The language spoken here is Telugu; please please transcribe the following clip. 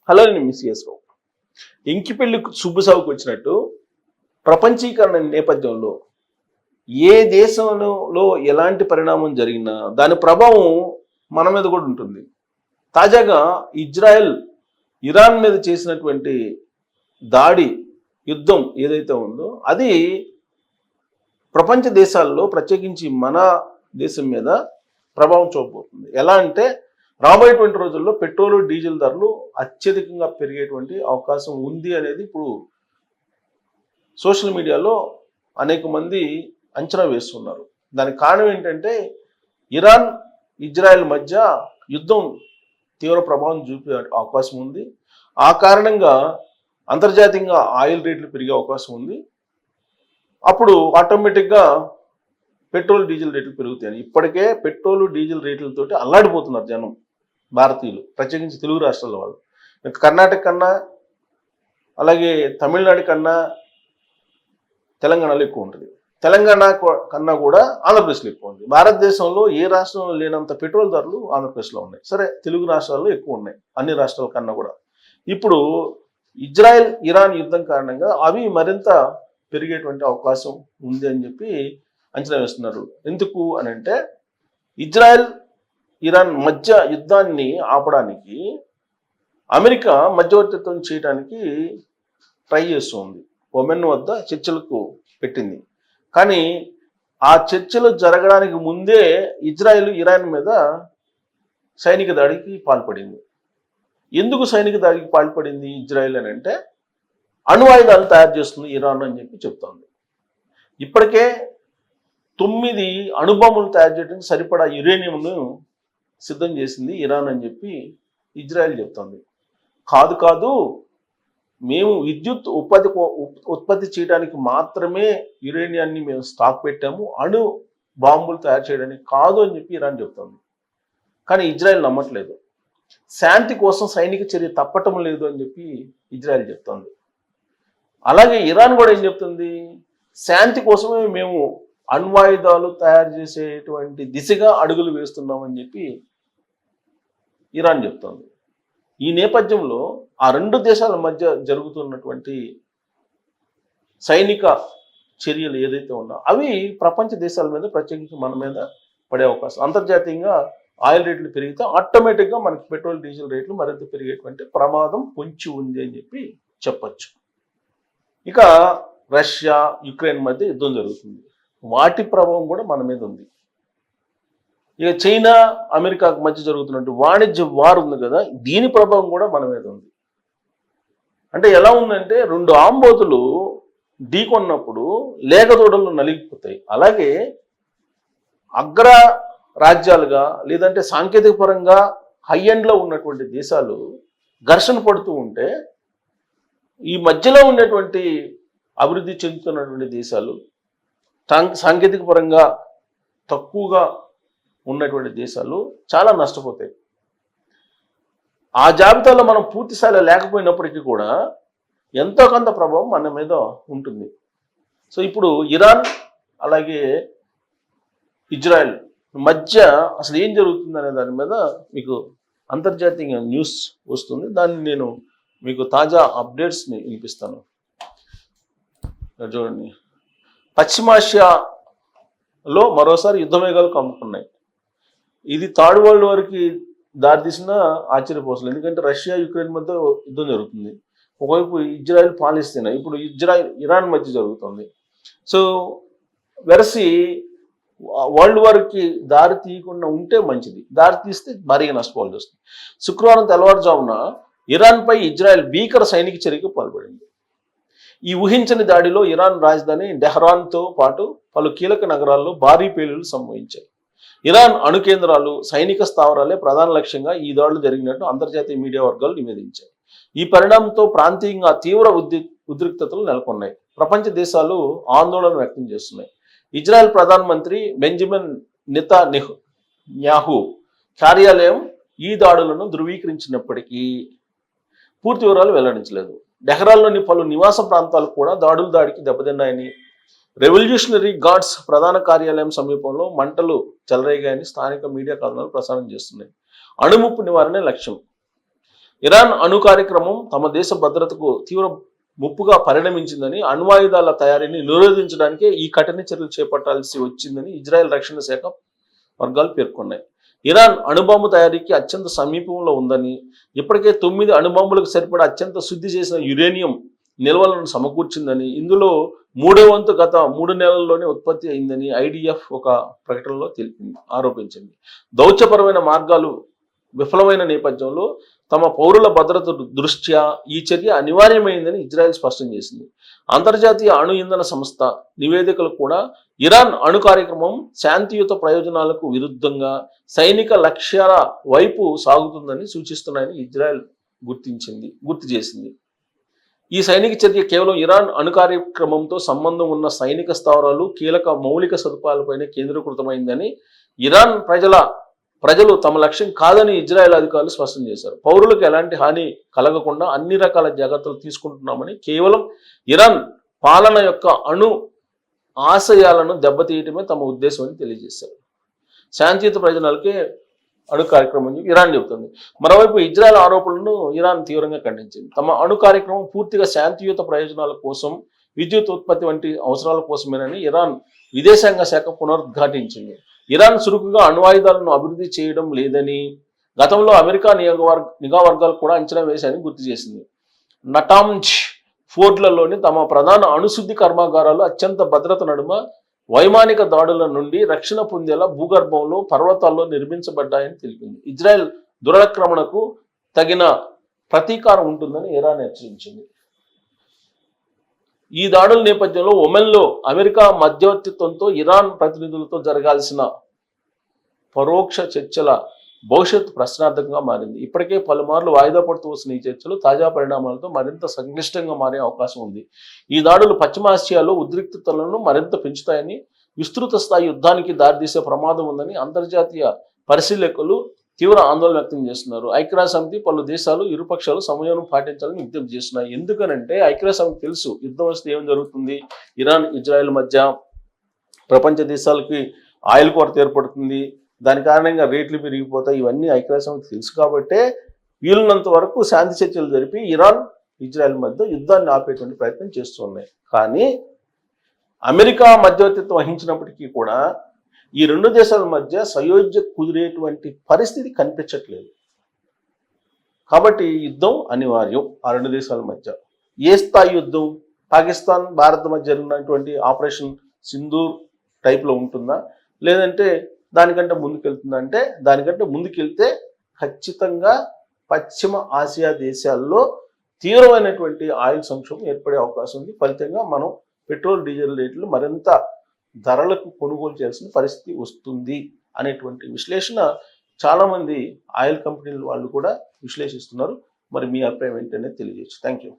హలో నేను మిస్ఎస్ రావు. ఇంకిపెళ్లి సుబ్బుసాగుకు వచ్చినట్టు ప్రపంచీకరణ నేపథ్యంలో ఏ దేశంలో ఎలాంటి పరిణామం జరిగినా దాని ప్రభావం మన మీద కూడా ఉంటుంది. తాజాగా ఇజ్రాయెల్ ఇరాన్ మీద చేసినటువంటి దాడి యుద్ధం ఏదైతే ఉందో అది ప్రపంచ దేశాల్లో ప్రత్యేకించి మన దేశం మీద ప్రభావం చూపబోతుంది. ఎలా అంటే రాబోయేటువంటి రోజుల్లో పెట్రోల్ డీజిల్ ధరలు అత్యధికంగా పెరిగేటువంటి అవకాశం ఉంది అనేది ఇప్పుడు సోషల్ మీడియాలో అనేక మంది అంచనా వేస్తున్నారు. దానికి కారణం ఏంటంటే ఇరాన్ ఇజ్రాయెల్ మధ్య యుద్ధం తీవ్ర ప్రభావం చూపే అవకాశం ఉంది. ఆ కారణంగా అంతర్జాతీయంగా ఆయిల్ రేట్లు పెరిగే అవకాశం ఉంది. అప్పుడు ఆటోమేటిక్గా పెట్రోల్ డీజిల్ రేట్లు పెరుగుతాయి. ఇప్పటికే పెట్రోల్ డీజిల్ రేట్లతోటి అల్లాడిపోతున్నారు జనం, భారతీయులు, ప్రత్యేకించి తెలుగు రాష్ట్రాల వాళ్ళు. కర్ణాటక కన్నా అలాగే తమిళనాడు కన్నా తెలంగాణలో ఎక్కువ ఉంటుంది. తెలంగాణ కన్నా కూడా ఆంధ్రప్రదేశ్లో ఎక్కువ ఉంది. భారతదేశంలో ఏ రాష్ట్రంలో లేనంత పెట్రోల్ ధరలు ఆంధ్రప్రదేశ్లో ఉన్నాయి. సరే, తెలుగు రాష్ట్రాల్లో ఎక్కువ ఉన్నాయి అన్ని రాష్ట్రాల కన్నా కూడా. ఇప్పుడు ఇజ్రాయెల్ ఇరాన్ యుద్ధం కారణంగా అవి మరింత పెరిగేటువంటి అవకాశం ఉంది అని చెప్పి అంచనా వేస్తున్నారు. ఎందుకు అని అంటే ఇజ్రాయెల్ ఇరాన్ మధ్య యుద్ధాన్ని ఆపడానికి అమెరికా మధ్యవర్తిత్వం చేయడానికి ట్రై చేస్తుంది. ఒమెన్ వద్ద చర్చలకు పెట్టింది. కానీ ఆ చర్చలు జరగడానికి ముందే ఇజ్రాయెల్ ఇరాన్ మీద సైనిక దాడికి పాల్పడింది. ఎందుకు సైనిక దాడికి పాల్పడింది ఇజ్రాయెల్ అని అంటే అణు ఆయుధాలు తయారు చేస్తుంది ఇరాన్ అని చెప్పి చెప్తోంది. ఇప్పటికే 9 అణుబాంబులు తయారు చేయడానికి సరిపడా యురేనియంను సిద్ధం చేసింది ఇరాన్ అని చెప్పి ఇజ్రాయెల్ చెప్తోంది. కాదు, మేము విద్యుత్ ఉత్పత్తి చేయడానికి మాత్రమే యురేనియాన్ని మేము స్టాక్ పెట్టాము, అణు బాంబులు తయారు చేయడానికి కాదు అని చెప్పి ఇరాన్ చెప్తోంది. కానీ ఇజ్రాయెల్ నమ్మట్లేదు. శాంతి కోసం సైనిక చర్య తప్పటం లేదు అని చెప్పి ఇజ్రాయెల్ చెప్తోంది. అలాగే ఇరాన్ కూడా ఏం చెప్తుంది, శాంతి కోసమే మేము అణ్వాయుధాలు తయారు చేసేటువంటి దిశగా అడుగులు వేస్తున్నామని చెప్పి ఇరాన్ చెప్తోంది. ఈ నేపథ్యంలో ఆ రెండు దేశాల మధ్య జరుగుతున్నటువంటి సైనిక చర్యలు ఏదైతే ఉన్నా అవి ప్రపంచ దేశాల మీద ప్రత్యేకించి మన మీద పడే అవకాశం. అంతర్జాతీయంగా ఆయిల్ రేట్లు పెరిగితే ఆటోమేటిక్గా మనకి పెట్రోల్ డీజిల్ రేట్లు మరింత పెరిగేటువంటి ప్రమాదం పొంచి ఉంది అని చెప్పి చెప్పచ్చు. ఇక రష్యా యుక్రెయిన్ మధ్య యుద్ధం జరుగుతుంది. వాటి ప్రభావం కూడా మన మీద ఉంది. ఇక చైనా అమెరికాకు మధ్య జరుగుతున్నట్టు వాణిజ్య వార్ ఉంది కదా, దీని ప్రభావం కూడా మన మీద ఉంది. అంటే ఎలా ఉందంటే 2 ఆంబోతులు ఢీకొన్నప్పుడు లేగదూడలు నలిగిపోతాయి. అలాగే అగ్ర రాజ్యాలుగా లేదంటే సాంకేతిక పరంగా హై ఎండ్లో ఉన్నటువంటి దేశాలు ఘర్షణ పడుతూ ఉంటే ఈ మధ్యలో ఉన్నటువంటి అభివృద్ధి చెందుతున్నటువంటి దేశాలు సాంకేతిక పరంగా తక్కువగా ఉన్నటువంటి దేశాలు చాలా నష్టపోతాయి. ఆ జాబితాలో మనం పూర్తి స్థాయిలో లేకపోయినప్పటికీ కూడా ఎంతో కొంత ప్రభావం మన మీద ఉంటుంది. సో ఇప్పుడు ఇరాన్ అలాగే ఇజ్రాయెల్ మధ్య అసలు ఏం జరుగుతుంది అనే దాని మీద మీకు అంతర్జాతీయ న్యూస్ వస్తుంది. దాన్ని నేను మీకు తాజా అప్డేట్స్ని వినిపిస్తాను. చూడండి, పశ్చిమాసియాలో మరోసారి యుద్ధ మేఘాలు కమ్ముకున్నాయి. ఇది థర్డ్ వరల్డ్ వార్కి దారితీసిన ఆశ్చర్యపోసలు. ఎందుకంటే రష్యా యుక్రెయిన్ మధ్య యుద్ధం జరుగుతుంది. ఒకవైపు ఇజ్రాయెల్ పాలిస్తీనా, ఇప్పుడు ఇరాన్ మధ్య జరుగుతుంది. సో వెరసి వరల్డ్ వార్కి దారి తీయకుండా ఉంటే మంచిది, దారి తీస్తే భారీగా నష్టపోవాల్సి వస్తుంది. శుక్రవారం తెల్లవారుజామున ఇరాన్పై ఇజ్రాయెల్ భీకర సైనిక చర్యకు పాల్పడింది. ఈ ఊహించని దాడిలో ఇరాన్ రాజధాని టెహరాన్తో పాటు పలు కీలక నగరాల్లో భారీ పేలుళ్లు సంభవించాయి. ఇరాన్ అణు కేంద్రాలు, సైనిక స్థావరాలే ప్రధాన లక్ష్యంగా ఈ దాడులు జరిగినట్టు అంతర్జాతీయ మీడియా వర్గాలు నివేదించాయి. ఈ పరిణామంతో ప్రాంతీయంగా తీవ్ర ఉద్రిక్తతలు నెలకొన్నాయి. ప్రపంచ దేశాలు ఆందోళన వ్యక్తం చేస్తున్నాయి. ఇజ్రాయెల్ ప్రధానమంత్రి బెంజమిన్ నెతన్యాహు కార్యాలయం ఈ దాడులను ధృవీకరించినప్పటికీ పూర్తి వివరాలు వెల్లడించలేదు. టెహరాన్లోని పలు నివాస ప్రాంతాలు కూడా దాడికి దెబ్బతిన్నాయని, రెవల్యూషనరీ గార్డ్స్ ప్రధాన కార్యాలయం సమీపంలో మంటలు చెలరేగాయని స్థానిక మీడియా కథనాలు ప్రసారం చేస్తున్నాయి. అణుముప్పు నివారణే లక్ష్యం. ఇరాన్ అణు కార్యక్రమం తమ దేశ భద్రతకు తీవ్ర ముప్పుగా పరిణమించిందని, అణ్వాయుధాల తయారీని నిరోధించడానికే ఈ కఠిన చర్యలు చేపట్టాల్సి వచ్చిందని ఇజ్రాయెల్ రక్షణ శాఖ వర్గాలు పేర్కొన్నాయి. ఇరాన్ అణుబాంబు తయారీకి అత్యంత సమీపంలో ఉందని, ఇప్పటికే 9 అణుబాంబులకు సరిపడా అత్యంత శుద్ధి చేసిన యురేనియం నిల్వలను సమకూర్చిందని, ఇందులో 3వ వంతు గత 3 నెలల్లోనే ఉత్పత్తి అయిందని ఐడిఎఫ్ ఒక ప్రకటనలో ఆరోపించింది. దౌత్యపరమైన మార్గాలు విఫలమైన నేపథ్యంలో తమ పౌరుల భద్రత దృష్ట్యా ఈ చర్య అనివార్యమైందని ఇజ్రాయెల్ స్పష్టం చేసింది. అంతర్జాతీయ అణు ఇంధన సంస్థ నివేదికలు కూడా ఇరాన్ అణు కార్యక్రమం శాంతియుత ప్రయోజనాలకు విరుద్ధంగా సైనిక లక్ష్యాల వైపు సాగుతుందని సూచిస్తున్నాయని ఇజ్రాయెల్ గుర్తు చేసింది. ఈ సైనిక చర్య కేవలం ఇరాన్ అణు కార్యక్రమంతో సంబంధం ఉన్న సైనిక స్థావరాలు, కీలక మౌలిక సదుపాయాలపైనే కేంద్రీకృతమైందని, ఇరాన్ ప్రజలు తమ లక్ష్యం కాదని ఇజ్రాయెల్ అధికారులు స్పష్టం చేశారు. పౌరులకు ఎలాంటి హాని కలగకుండా అన్ని రకాల జాగ్రత్తలు తీసుకుంటున్నామని, కేవలం ఇరాన్ పాలన యొక్క అణు ఆశయాలను దెబ్బతీయటమే తమ ఉద్దేశం అని తెలియజేశారు. శాంతియుత ప్రయోజనాలకే అణు కార్యక్రమం ఇరాన్ చెబుతుంది. మరోవైపు ఇజ్రాయెల్ ఆరోపణలను ఇరాన్ తీవ్రంగా ఖండించింది. తమ అణు కార్యక్రమం పూర్తిగా శాంతియుత ప్రయోజనాల కోసం, విద్యుత్ ఉత్పత్తి వంటి అవసరాల కోసమేనని ఇరాన్ విదేశాంగ శాఖ పునరుద్ఘాటించింది. ఇరాన్ చురుకుగా అణ్వాయుధాలను అభివృద్ధి చేయడం లేదని గతంలో అమెరికా నిఘా వర్గాలు కూడా అంచనా వేశాయని గుర్తు చేసింది. నటాంజ్ ఫోర్ట్లలోని తమ ప్రధాన అణుశుద్ధి కర్మాగారాలు అత్యంత భద్రత నడుమ వైమానిక దాడుల నుండి రక్షణ పొందేలా భూగర్భంలో, పర్వతాల్లో నిర్మించబడ్డాయని తెలిపింది. ఇజ్రాయెల్ దురాక్రమణకు తగిన ప్రతీకారం ఉంటుందని ఇరాన్ హెచ్చరించింది. ఈ దాడుల నేపథ్యంలో ఒమెన్లో అమెరికా మధ్యవర్తిత్వంతో ఇరాన్ ప్రతినిధులతో జరగాల్సిన పరోక్ష చర్చల భవిష్యత్తు ప్రశ్నార్థకంగా మారింది. ఇప్పటికే పలుమార్లు వాయిదా పడుతూ వస్తున్న ఈ చర్చలు తాజా పరిణామాలతో మరింత సంక్లిష్టంగా మారే అవకాశం ఉంది. ఈ దాడులు పశ్చిమాసియాలో ఉద్రిక్తతలను మరింత పెంచుతాయని, విస్తృత స్థాయి యుద్ధానికి దారితీసే ప్రమాదం ఉందని అంతర్జాతీయ పరిశీలకులు తీవ్ర ఆందోళన వ్యక్తం చేస్తున్నారు. ఐక్యరాజ్య సమితి పలు దేశాలు ఇరుపక్షాలు సమన్వయం పాటించాలని విజ్ఞప్తి చేస్తున్నాయి. ఎందుకనంటే ఐక్యరాజ్య సమితి తెలుసు యుద్ధం వస్తే ఏం జరుగుతుంది, ఇరాన్ ఇజ్రాయెల్ మధ్య ప్రపంచ దేశాలకి ఆయిల్ కొరత ఏర్పడుతుంది, దాని కారణంగా రేట్లు పెరిగిపోతాయి, ఇవన్నీ ఐక్యరాజ్య సమితి తెలుసు. కాబట్టే వీలున్నంత వరకు శాంతి చర్చలు జరిపి ఇరాన్ ఇజ్రాయెల్ మధ్య యుద్ధాన్ని ఆపేటువంటి ప్రయత్నం చేస్తున్నాయి. కానీ అమెరికా మధ్యవర్తిత్వం వహించినప్పటికీ కూడా ఈ రెండు దేశాల మధ్య సయోధ్య కుదిరేటువంటి పరిస్థితి కనిపించట్లేదు. కాబట్టి యుద్ధం అనివార్యం ఆ రెండు దేశాల మధ్య. ఏ స్థాయి యుద్ధం? పాకిస్తాన్ భారత్ మధ్య జరిగినటువంటి ఆపరేషన్ సింధూర్ టైప్లో ఉంటుందా, లేదంటే దానికంటే ముందుకెళ్తుందా? అంటే దానికంటే ముందుకెళ్తే ఖచ్చితంగా పశ్చిమ ఆసియా దేశాల్లో తీవ్రమైనటువంటి ఆయిల్ సంక్షోభం ఏర్పడే అవకాశం ఉంది. ఫలితంగా మనం పెట్రోల్, డీజిల్ రేట్లు మరింత ధరలకు కొనుగోలు చేయాల్సిన పరిస్థితి వస్తుంది అనేటువంటి విశ్లేషణ చాలామంది ఆయిల్ కంపెనీల వాళ్ళు కూడా విశ్లేషిస్తున్నారు. మరి మీ అభిప్రాయం ఏంటనేది తెలియజేయచ్చు. Thank you.